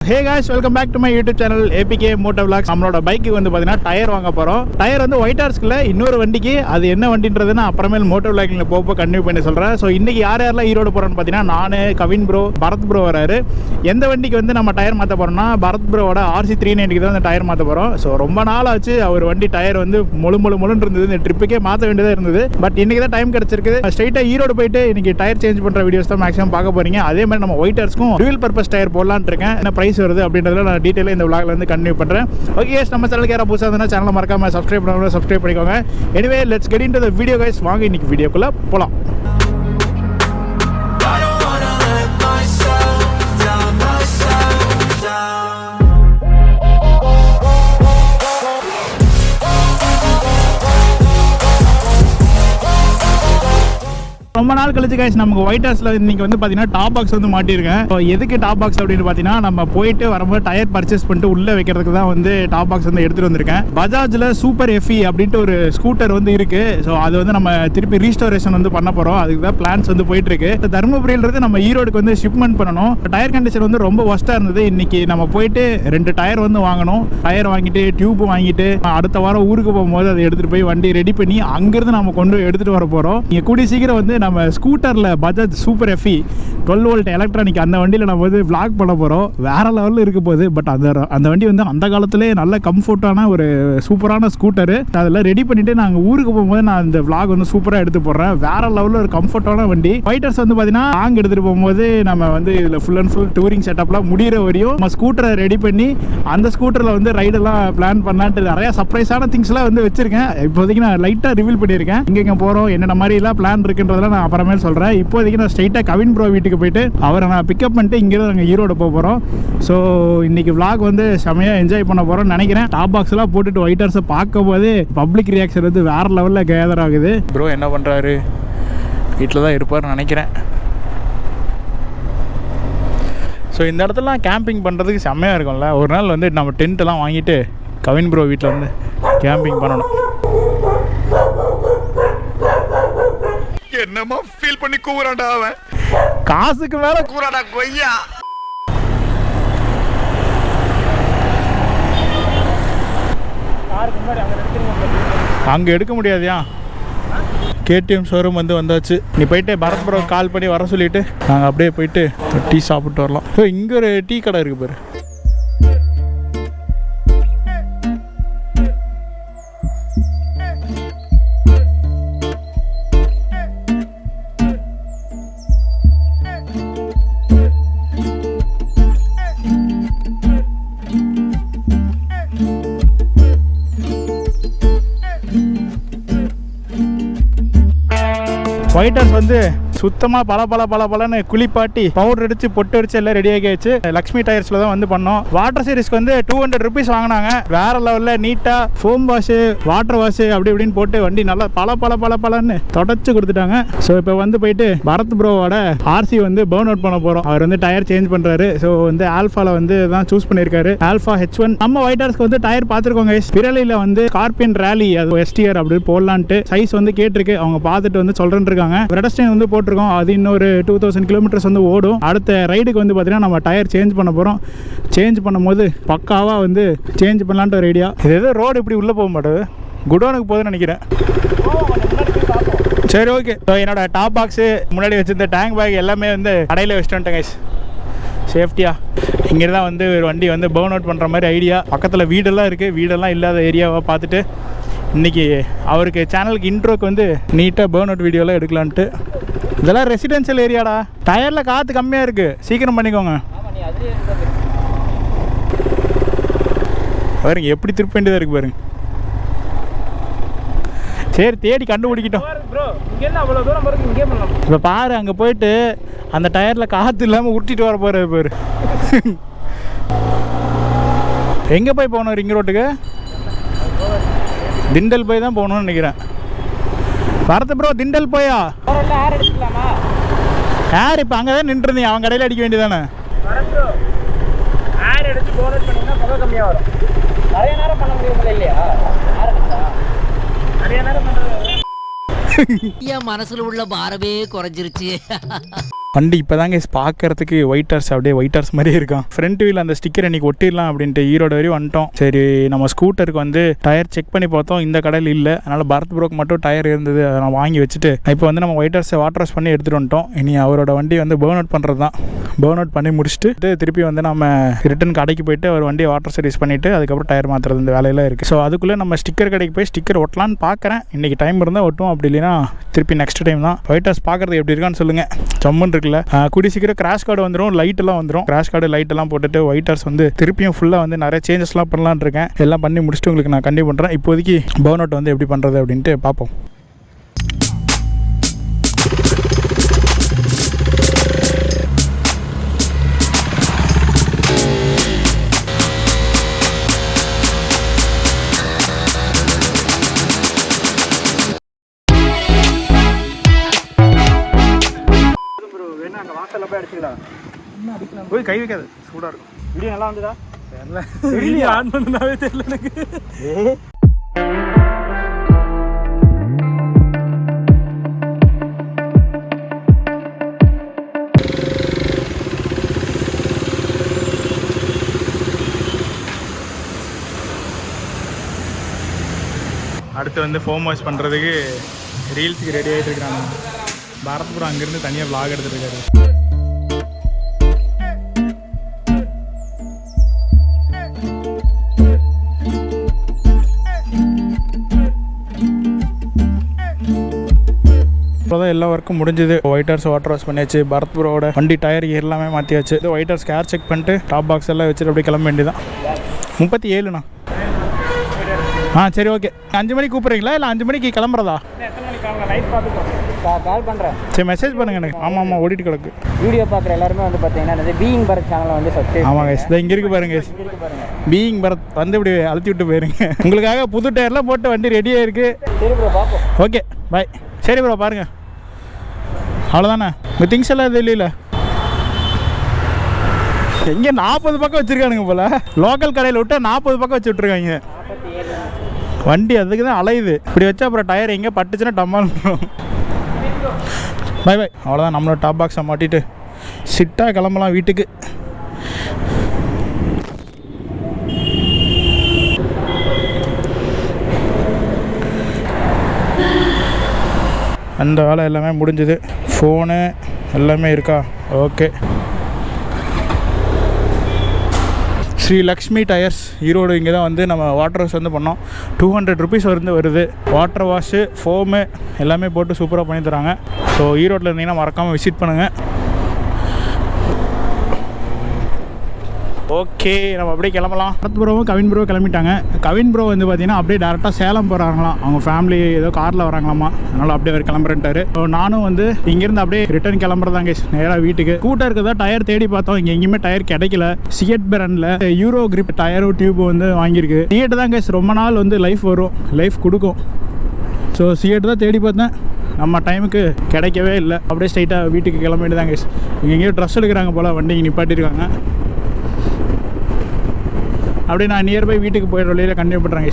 Hey guys, welcome back to my YouTube channel APK Motor Vlogs. நம்மளோட bike வந்து பார்த்தீங்கன்னா tyre வாங்க போகிறோம். டயர் வந்து ஒயிட் ஹார்ஸ்க்குள்ள இன்னொரு வண்டிக்கு அது என்ன வண்டின்றது நான் அப்புறமேல் மோட்டோ விளாகில் போக கண்டினியூ பண்ணி சொல்கிறேன். ஸோ இன்றைக்கி யாரெல்லாம் ஈரோடு போகிறோன்னு பார்த்தீங்கன்னா நான், கவின் ப்ரோ, பரத் ப்ரோ வராரு. எந்த வண்டிக்கு வந்து நம்ம டயர் மாற்ற போகிறோம்னா பரத் ப்ரோவோட RC 390 தான் அந்த டயர் மாற்ற போகிறோம். ஸோ ரொம்ப நாள் ஆச்சு அவர் வண்டி டயர் வந்து முழுன்னு இருந்தது. இந்த ட்ரிப்புக்கே மாற்ற வேண்டியதாக இருந்தது. பட் இன்றைக்கி தான் டைம் கிடச்சிருக்கு. ஸ்ட்ரைட்டாக ஈரோடு போயிட்டு இன்றைக்கி டயர் சேஞ்ச் பண்ணுற வீடியோஸ் தான் மேக்ஸிமம் பார்க்க போகிறீங்க. அதே மாதிரி நம்ம ஒயிட் ஹார்ஸ்க்கும் டுவல் பர்பஸ் டயர் போடலான்னு இருக்கேன். என்ன ப்ரைஸ் வருது அப்படின்றதுல நான் டீட்டெயிலாக இந்த vlogல வந்து கண்டினியூ பண்ணுறேன். ஓகே கைஸ், நம்ம சேனலுக்கு யாராவது புதுசாக இருந்தால் சேனலை மறக்காமல் சப்ஸ்கிரைப் பண்ணாமல் சப்ஸ்கிரைப் பண்ணிக்கோங்க. Anyway let's get into the video guys. வாங்க இன்னைக்கு வீடியோக்குள்ளே போகலாம். ரொம்ப நாள் கழிச்சு கைஸ் நமக்கு ஒயிட் ஹார்ஸ்ல இன்னைக்கு வந்து பார்த்தீங்கன்னா டாப் பாக்ஸ் வந்து மாட்டியிருக்கேன். ஸோ எதுக்கு டாப் பாக்ஸ் அப்படின்னு பார்த்தீங்கன்னா நம்ம போயிட்டு வரும்போது டயர் பர்ச்சேஸ் பண்ணிட்டு உள்ளே வைக்கிறதுக்கு தான் வந்து டாப் பாக்ஸ் வந்து எடுத்துகிட்டு வந்திருக்கேன். பஜாஜில் சூப்பர் எஃப்இ அப்படின்ட்டு ஒரு ஸ்கூட்டர் வந்து இருக்கு. ஸோ அது வந்து நம்ம திருப்பி ரீஸ்டோரேஷன் வந்து பண்ண போகிறோம். அதுக்கு தான் பிளான்ஸ் வந்து போயிட்டு இருக்கு. தருமபுரியிலிருந்து நம்ம ஈரோடுக்கு வந்து ஷிப்மெண்ட் பண்ணணும். டயர் கண்டிஷன் வந்து ரொம்ப ஒஸ்ட்டாக இருந்தது. இன்னைக்கு நம்ம போயிட்டு 2 டயர் வந்து வாங்கணும். டயர் வாங்கிட்டு டியூப் வாங்கிட்டு அடுத்த வாரம் ஊருக்கு போகும்போது அதை எடுத்துகிட்டு போய் வண்டி ரெடி பண்ணி அங்கேருந்து நம்ம கொண்டு எடுத்துகிட்டு வர போகிறோம். இங்கே கூடிய சீக்கிரம் வந்து நம்ம ஸ்கூட்டரில் Bajaj super FE 12 volt electronic அந்த வண்டியில் நம்ம வந்து vlog பண்ண போகிறோம். வேறு லெவலில் இருக்க போகுது. பட் அந்த வண்டி வந்து அந்த காலத்திலே நல்ல கம்ஃபர்ட்டான ஒரு சூப்பரான ஸ்கூட்டரு. அதெல்லாம் ரெடி பண்ணிவிட்டு நாங்கள் ஊருக்கு போகும்போது நான் இந்த vlog வந்து சூப்பராக எடுத்து போடுறேன். வேறு லெவலில் ஒரு கம்ஃபர்ட்டான வண்டி. ஃபைட்டர்ஸ் வந்து பார்த்தீங்கன்னா லாங் எடுத்துகிட்டு போகும்போது நம்ம வந்து இதில் ஃபுல் அண்ட் ஃபுல் டூரிங் செட்டப்லாம் முடிகிற வரையும் நம்ம ஸ்கூட்டரை ரெடி பண்ணி அந்த ஸ்கூட்டரில் வந்து ரைடெல்லாம் பிளான் பண்ணலான்ட்டு நிறையா சர்ப்ரைஸான திங்ஸ்லாம் வந்து வச்சுருக்கேன். இப்போதைக்கு நான் லைட்டாக ரிவீல் பண்ணியிருக்கேன். இங்கே போகிறோம் என்னென்ன மாதிரிலாம் பிளான் இருக்குன்றதெல்லாம் நான் அப்புறமேல் சொல்கிறேன். இப்போதைக்கு நான் ஸ்ட்ரைட்டாக கவின் ப்ரோ வீட்டுக்கு போயிட்டு அவரை நான் பிக்கப் பண்ணிட்டு இங்கேருந்து நாங்கள் ஈரோடு போக போகிறோம். ஸோ இன்றைக்கி vlog வந்து செமையாக என்ஜாய் பண்ண போகிறோம்னு நினைக்கிறேன். டாப் பாக்ஸ்லாம் போட்டுட்டு ஒயிட் ஹார்ஸை பார்க்கும் போது பப்ளிக் ரியாக்ஷன் வந்து வேறு லெவலில் கேதர் ஆகுது. ப்ரோ என்ன பண்ணுறாரு? வீட்டில் தான் இருப்பார்னு நினைக்கிறேன். ஸோ இந்த இடத்துலலாம் கேம்பிங் பண்ணுறதுக்கு செம்மையாக இருக்கும்ல. ஒரு நாள் வந்து நம்ம டென்ட்டெல்லாம் வாங்கிட்டு கவின் ப்ரோ வீட்டில் வந்து கேம்பிங் பண்ணணும். என்னமா ஃபீல் பண்ணி கூவுறான்டா அவன். காசுக்கு மேல கூறாடா கொய்யா. அங்க எடுக்க முடியாதியா? KTM ஷோரூம் வந்து வந்தாச்சு. நீ போயிட்டு பரத் ப்ரோ கால் பண்ணி வர சொல்லிட்டு நாங்கள் அப்படியே போயிட்டு டீ சாப்பிட்டு வரலாம். ஸோ இங்கே ஒரு டீ கடை இருக்கு பாரு. ஒயிட் ஹார்ஸ் வந்து சுத்தமாக பலன்னு குளிப்பாட்டி பவுடர் அடிச்சு பொட்டு அடிச்சு எல்லாம் ரெடி ஆகியாச்சு. லக்ஷ்மி டயர்ஸில் தான் வந்து பண்ணோம். வாட்டர் சீரிஸ்க்கு வந்து 200 ருபீஸ் வாங்கினாங்க. வேற லெவலில் நீட்டாக ஃபோம் வாஷு வாட்டர் வாஷு அப்படி இப்படின்னு போட்டு வண்டி நல்லா பலன்னு தொடச்சு கொடுத்துட்டாங்க. ஸோ இப்போ வந்து போயிட்டு பரத் ப்ரோவோட RC வந்து பர்ன் அவுட் பண்ண போகிறோம். அவர் வந்து டயர் சேஞ்ச் பண்ணுறாரு. ஸோ வந்து ஆல்ஃபாவில் வந்து தான் சூஸ் பண்ணியிருக்காரு. Alpha H1. நம்ம ஒயிட் ஹார்ஸ்க்கு வந்து டயர் பார்த்துருக்கோங்க. பிரலையில் வந்து ஸ்கார்பியன் ரேலி அது STR அப்படி போடலான்ட்டு சைஸ் வந்து கேட்டிருக்கு. அவங்க பார்த்துட்டு வந்து சொல்கிறேன்னு இருக்காங்க. ரெடஸ்டைன் வந்து போட்டிருக்கோம். அது இன்னொரு 2000 கிலோமீட்டர்ஸ் வந்து ஓடும். அடுத்த ரைடுக்கு வந்து பார்த்தீங்கன்னா நம்ம டயர் சேஞ்ச் பண்ண போகிறோம். சேஞ்ச் பண்ணும்போது பக்காவாக வந்து சேஞ்ச் பண்ணலான்ட்டு ஒரு ஐடியா. இது எதோ ரோடு இப்படி உள்ளே போக மாட்டேது, குடோனுக்கு போகுதுன்னு நினைக்கிறேன். சரி ஓகே. ஸோ என்னோட டாப் பாக்ஸு முன்னாடி வச்சுருந்த டேங்க் பேக் எல்லாமே வந்து கடையில் வச்சுட்டு வந்துட்டேன் கைஸ் சேஃப்டியாக. இங்கே தான் வந்து ஒரு வண்டி வந்து பர்ன் அவுட் பண்ணுற மாதிரி ஐடியா. பக்கத்தில் வீடெல்லாம் இருக்குது. வீடெல்லாம் இல்லாத ஏரியாவை பார்த்துட்டு இன்றைக்கி அவருக்கு சேனலுக்கு இன்ட்ரோக்கு வந்து நீட்டாக பர்ன் அவுட் வீடியோலாம் எடுக்கலான்ட்டு. இதெல்லாம் ரெசிடென்ஷியல் ஏரியாடா. டயரில் காற்று கம்மியாக இருக்குது. சீக்கிரம் பண்ணிக்கோங்க. பாருங்க எப்படி திருப்ப வேண்டியதாக இருக்குது பாருங்க. சரி தேடி கண்டுபிடிக்கிட்டோம். இப்போ பாரு அங்கே போயிட்டு அந்த டயரில் காற்று இல்லாமல் உருட்டிட்டு வர போகிற பாரு. எங்கே போய் போகணும்? ரிங் ரோட்டுக்கு திண்டல் போய் தான் போகணும்னு நினைக்கிறேன். பரத் ப்ரோ திண்டல் போயா? யார் இப்போ அங்கே தான் நின்றுருந்தீங்க? அவன் கடையில் அடிக்க வேண்டியதானே? மனசுல உள்ள பாரமே குறைஞ்சிருச்சு. வண்டி இப்போ தாங்க பார்க்கறதுக்கு ஒயிட்டர்ஸ் அப்படியே ஒயிட்டர்ஸ் மாதிரியே இருக்கும். ஃப்ரண்ட் வீல் அந்த ஸ்டிக்கர் இன்னைக்கு ஒட்டிடலாம் அப்படின்ட்டு ஈரோடு வரையும் வந்துட்டோம். சரி நம்ம ஸ்கூட்டருக்கு வந்து டயர் செக் பண்ணி பார்த்தோம், இந்த கடையில் இல்லை. அதனால் பரத் ப்ரோக்கு மட்டும் டயர் இருந்தது, அதை நான் வாங்கி வச்சுட்டு இப்போ வந்து நம்ம ஒயிட்டர்ஸை வாட்டர் வாஷ் பண்ணி எடுத்துகிட்டு வந்துட்டோம். இனி அவரோட வண்டி வந்து பேர்ன் அவுட் பண்ணுறது தான். பேர்ன் அவுட் பண்ணி முடிச்சுட்டு திருப்பி வந்து நம்ம ரிட்டன் கடைக்கு போயிட்டு அவர் வண்டியை வாட்டர் சர்வீஸ் பண்ணிவிட்டு அதுக்கப்புறம் டயர் மாற்றுறது இந்த வேலையெல்லாம் இருக்குது. ஸோ அதுக்குள்ளே நம்ம ஸ்டிக்கர் கடைக்கு போய் ஸ்டிக்கர் ஒட்டலான்னு பார்க்குறேன். இன்றைக்கி டைம் இருந்தால் ஒட்டும், அப்படி இல்லைன்னா திருப்பி நெக்ஸ்ட் டைம் தான். ஒயிட்டர்ஸ் பார்க்குறது எப்படி இருக்கான்னு சொல்லுங்கள். ஜம்முன்னு இருக்குல்ல. கூடி சீக்கிரம் கிராஷ் கார்டு வந்துடும், லைட்டெல்லாம் வந்துடும். கிராஷ் கார்டு லைட்டெல்லாம் போட்டுட்டு ஒயிட்டர்ஸ் வந்து திருப்பியும் ஃபுல்லாக வந்து நிறைய சேஞ்சஸ்லாம் பண்ணலான்னு இருக்கேன். எல்லாம் பண்ணி முடிச்சுட்டு உங்களுக்கு நான் கண்டிப்பாக பண்ணுறேன். இப்போதைக்கு பர்ன் அவுட் வந்து எப்படி பண்ணுறது அப்படின்ட்டு பார்ப்போம். போய் கை வைக்காது, சூடாக இருக்கும். வீடியோ நல்லா வந்துதா? வீடியோ ஆன் பண்ணாவே தெரியல எனக்கு. அடுத்து வந்து ஃபோம் வாஷ் பண்ணுறதுக்கு ரீல்ஸுக்கு ரெடி ஆகிட்டு இருக்கிறாங்க. பரத் ப்ரோ அங்கேருந்து தனியாக vlog எடுத்துகிட்டு இருக்காரு. அவ்வளோதான், எல்லா ஒர்க்கும் முடிஞ்சது. ஒயிட்டர்ஸ் வாட்டர் வாஷ் பண்ணியாச்சு. பரத் ப்ரோவோட வண்டி டயர் எல்லாம் மாற்றியாச்சு. ஒயிட்டர்ஸ் கேர் செக் பண்ணிட்டு டாப் பாக்ஸ் எல்லாம் வச்சுட்டு அப்படியே கிளம்ப வேண்டியதான். 37ண்ணா. சரி ஓகே. 5 மணிக்கு கூப்பிட்றீங்களா இல்லை 5 மணிக்கு கிளம்புறதா? கால் பண்ணுறேன். சரி மெசேஜ் பண்ணுங்க எனக்கு. ஆமாம் ஓடிட்டு கிடக்கு. வீடியோ பார்க்குற எல்லாருமே வந்து பார்த்தீங்கன்னா பீயிங் பரத் சேனலை வந்து சப்ஸ்கிரைப். ஆமாங்க, இதை இங்கே இருக்கு பாருங்க. பீயிங் பரத் வந்து இப்படி அழுத்தி விட்டு போயிருங்க. உங்களுக்காக புது டயர்லாம் போட்டு வண்டி ரெடியாக இருக்குது. சரி ப்ரோ, பார்ப்போம். Okay bye. சரி ப்ரோ பாருங்க, அவ்வளோதானே. உங்கள் திங்ஸ் எல்லாம் இது இல்லைல்ல? எங்கே 40 பக்கம் வச்சுருக்கானுங்க போல். லோக்கல் கடையில் விட்டால் 40 பக்கம் வச்சு விட்ருக்காங்க. வண்டி அதுக்கு தான் அலையுது. இப்படி வச்சா அப்புறம் டயர் எங்கே பட்டுச்சுன்னா டம்மால். By by. அவ்வளோதான், நம்மளோட டாப் பாக்ஸை மாட்டிட்டு சிட்டாக கிளம்பலாம் வீட்டுக்கு. அந்த வேலை எல்லாமே முடிஞ்சுது. ஃபோனு எல்லாமே இருக்கா? ஓகே. ஸ்ரீ லக்ஷ்மி டயர்ஸ் ஈரோடு. இங்கே தான் வந்து நம்ம வாட்டர் வாஷ் வந்து பண்ணோம். 200 ருபீஸ் வருது. வாட்டர் வாஷு, ஃபோமு எல்லாமே போட்டு சூப்பராக பண்ணி தராங்க. ஸோ ஈரோட்டில் இருந்தீங்கன்னா மறக்காமல் விசிட் பண்ணுங்கள். ஓகே, நம்ம அப்படியே கிளம்பலாம். பரத் ப்ரோவும் கவின் ப்ரோ கிளம்பிட்டாங்க. கவின் ப்ரோ வந்து பார்த்தீங்கன்னா அப்படியே டேரெக்டாக சேலம் போகிறாங்களாம். அவங்க ஃபேமிலி ஏதோ காரில் வராங்களாமா, அதனால் அப்படியே அவர் கிளம்புறேன்ட்டாரு. ஸோ நானும் வந்து இங்கேருந்து அப்படியே ரிட்டர்ன் கிளம்புறதாங்க நேராக வீட்டுக்கு. ஸ்கூட்டருக்கு தான் டயர் தேடி பார்த்தோம், இங்கே எங்கேயுமே டயர் கிடைக்கல. சியட் பிராண்டில் யூரோ கிரிப் டயரும் டியூப் வந்து வாங்கியிருக்கு. சியட் தான் கேஸ் ரொம்ப நாள் வந்து லைஃப் கொடுக்கும். ஸோ சியட் தான் தேடி பார்த்தேன், நம்ம டைமுக்கு கிடைக்கவே இல்லை. அப்படியே ஸ்ட்ரைட்டாக வீட்டுக்கு கிளம்ப வேண்டியதாங்க. இங்கே எங்கேயோ ட்ரெஸ் எடுக்கிறாங்க போல், வண்டி இங்கே நிப்பாட்டியிருக்காங்க. அப்படியே நான் நியர்பை வீட்டுக்கு போயிடுற வழியில் கண்டினியூ பண்ணுறேன்.